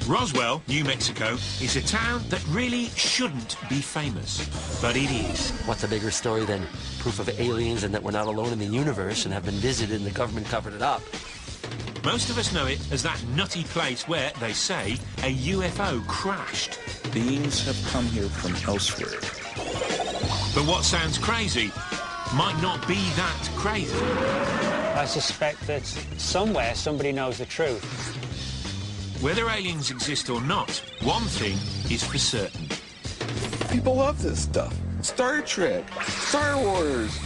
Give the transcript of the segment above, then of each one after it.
Roswell, New Mexico, is a town that really shouldn't be famous, but it is. What's a bigger story than proof of aliens and that we're not alone in the universe and have been visited and the government covered it up? Most of us know it as that nutty place where, they say, a UFO crashed. Beings have come here from elsewhere. But what sounds crazy might not be that crazy. I suspect that somewhere somebody knows the truth. Whether aliens exist or not, one thing is for certain. People love this stuff. Star Trek, Star Wars.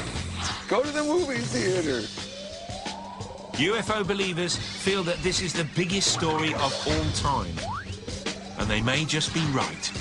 Go to the movie theater. UFO believers feel that this is the biggest story of all time. And they may just be right.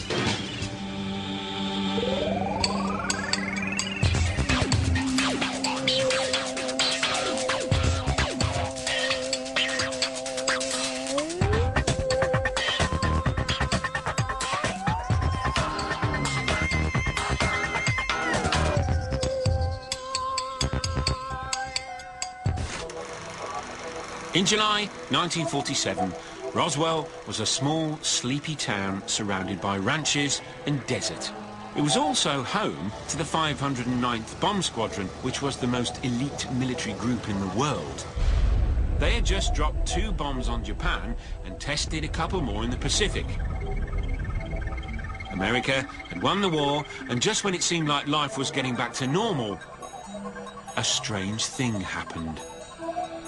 In July 1947, Roswell was a small, sleepy town surrounded by ranches and desert. It was also home to the 509th Bomb Squadron, which was the most elite military group in the world. They had just dropped 2 bombs on Japan and tested a couple more in the Pacific. America had won the war, and just when it seemed like life was getting back to normal, a strange thing happened.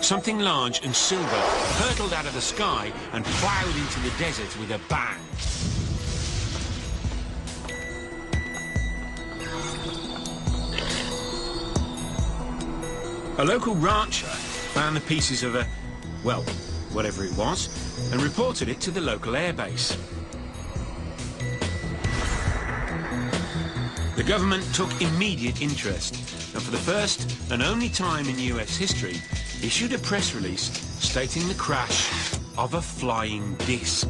Something large and silver hurtled out of the sky and ploughed into the desert with a bang. A local rancher found the pieces of a, well, whatever it was, and reported it to the local airbase. The government took immediate interest, and for the first and only time in US history, issued a press release stating the crash of a flying disc.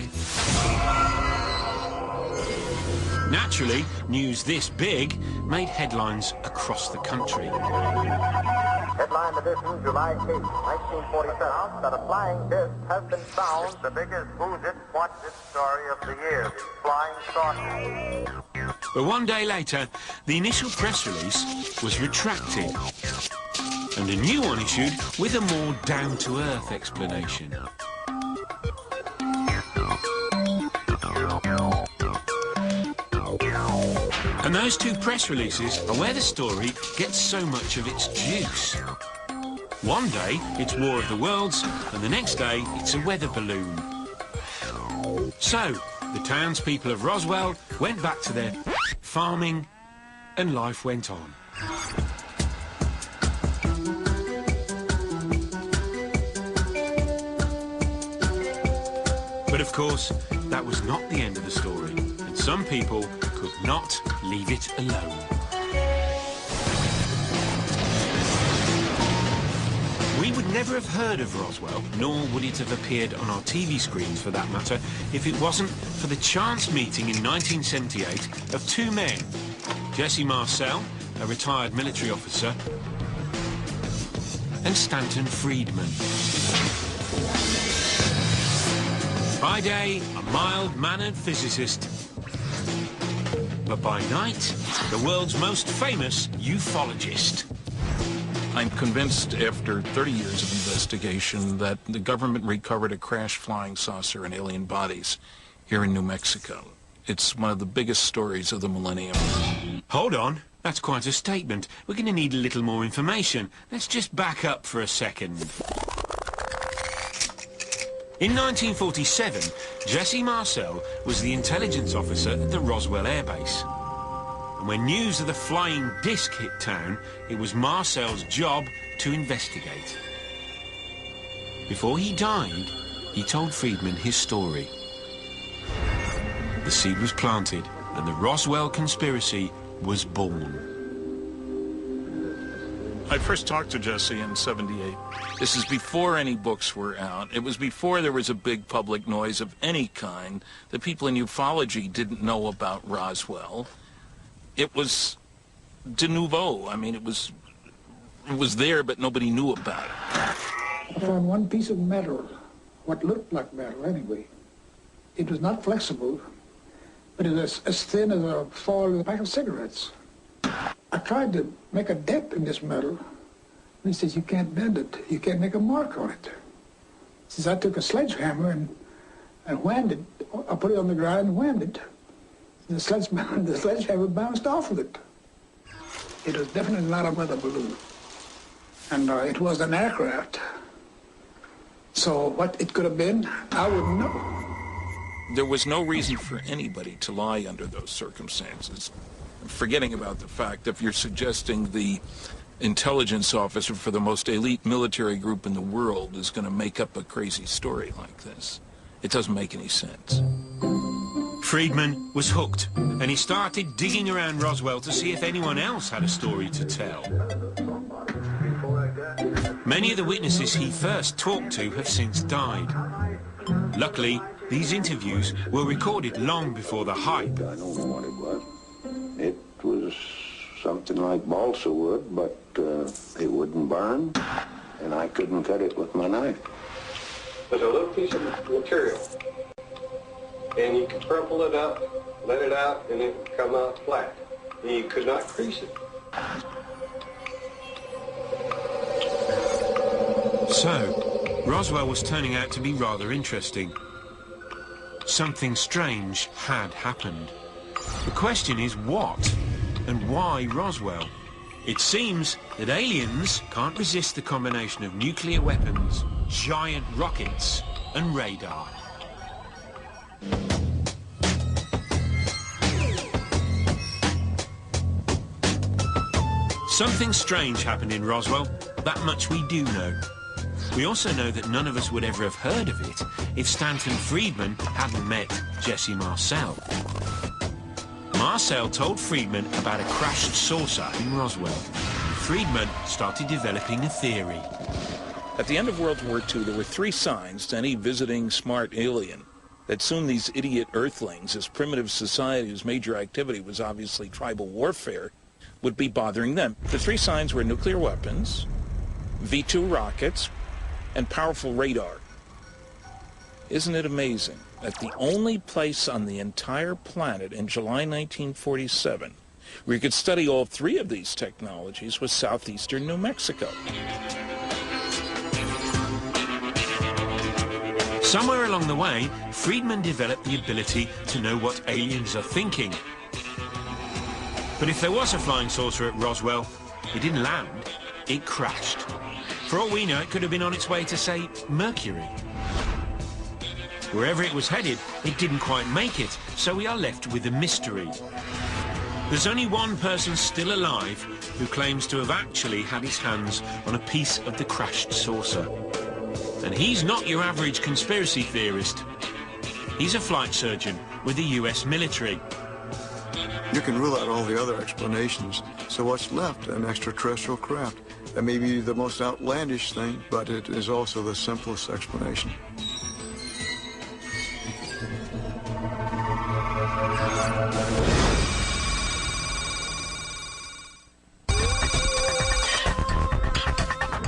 Naturally, news this big made headlines across the country. Headline edition, July 8, 1947, that a flying disc has been found. The biggest Who's It, What's It story of the year, flying saucer. But one day later, the initial press release was retracted, and a new one issued with a more down-to-earth explanation. And those 2 press releases are where the story gets so much of its juice. One day, it's War of the Worlds, and the next day, it's a weather balloon. So, the townspeople of Roswell went back to their farming, and life went on. But of course, that was not the end of the story, and some people could not leave it alone. We would never have heard of Roswell, nor would it have appeared on our TV screens for that matter, if it wasn't for the chance meeting in 1978 of 2 men, Jesse Marcel, a retired military officer, and Stanton Friedman. By day, a mild-mannered physicist, but by night, the world's most famous ufologist. I'm convinced after 30 years of investigation that the government recovered a crashed flying saucer and alien bodies here in New Mexico. It's one of the biggest stories of the millennium. Hold on, that's quite a statement. We're going to need a little more information. Let's just back up for a second. In 1947, Jesse Marcel was the intelligence officer at the Roswell Air Base. And when news of the flying disc hit town, it was Marcel's job to investigate. Before he died, he told Friedman his story. The seed was planted, and the Roswell conspiracy was born. I first talked to Jesse in '78. This is before any books were out. It was before there was a big public noise of any kind. The people in ufology didn't know about Roswell. It was de nouveau. I mean, it was there, but nobody knew about it. I found one piece of metal, what looked like metal anyway. It was not flexible, but it was as thin as a foil in a pack of cigarettes. I tried to make a dent in this metal, and he says, you can't bend it. You can't make a mark on it. He says, I took a sledgehammer and whammed it. I put it on the ground and whammed it. The sledgehammer bounced off of it. It was definitely not a weather balloon. And it was an aircraft. So what it could have been, I wouldn't know. There was no reason for anybody to lie under those circumstances. Forgetting about the fact, if you're suggesting the intelligence officer for the most elite military group in the world is going to make up a crazy story like this, it doesn't make any sense. Friedman was hooked, and he started digging around Roswell to see if anyone else had a story to tell. Many of the witnesses he first talked to have since died. Luckily, these interviews were recorded long before the hype. I don't know what it was. It was something like balsa wood, but it wouldn't burn, and I couldn't cut it with my knife. There's a little piece of material, and you could crumple it up, let it out, and it would come out flat. And you could not crease it. So, Roswell was turning out to be rather interesting. Something strange had happened. The question is what and why Roswell? It seems that aliens can't resist the combination of nuclear weapons, giant rockets, and radar. Something strange happened in Roswell, that much we do know. We also know that none of us would ever have heard of it if Stanton Friedman hadn't met Jesse Marcel. Marcel told Friedman about a crashed saucer in Roswell. Friedman started developing a theory. At the end of World War II, there were 3 signs to any visiting smart alien that soon these idiot Earthlings, this primitive society whose major activity was obviously tribal warfare, would be bothering them. The 3 signs were nuclear weapons, V-2 rockets, and powerful radar. Isn't it amazing that the only place on the entire planet in July 1947 where you could study all 3 of these technologies was southeastern New Mexico? Somewhere along the way, Friedman developed the ability to know what aliens are thinking. But if there was a flying saucer at Roswell, it didn't land, it crashed. For all we know, it could have been on its way to, say, Mercury. Wherever it was headed, it didn't quite make it, so we are left with a mystery. There's only one person still alive who claims to have actually had his hands on a piece of the crashed saucer. And he's not your average conspiracy theorist. He's a flight surgeon with the US military. You can rule out all the other explanations, so what's left? An extraterrestrial craft. That may be the most outlandish thing, but it is also the simplest explanation.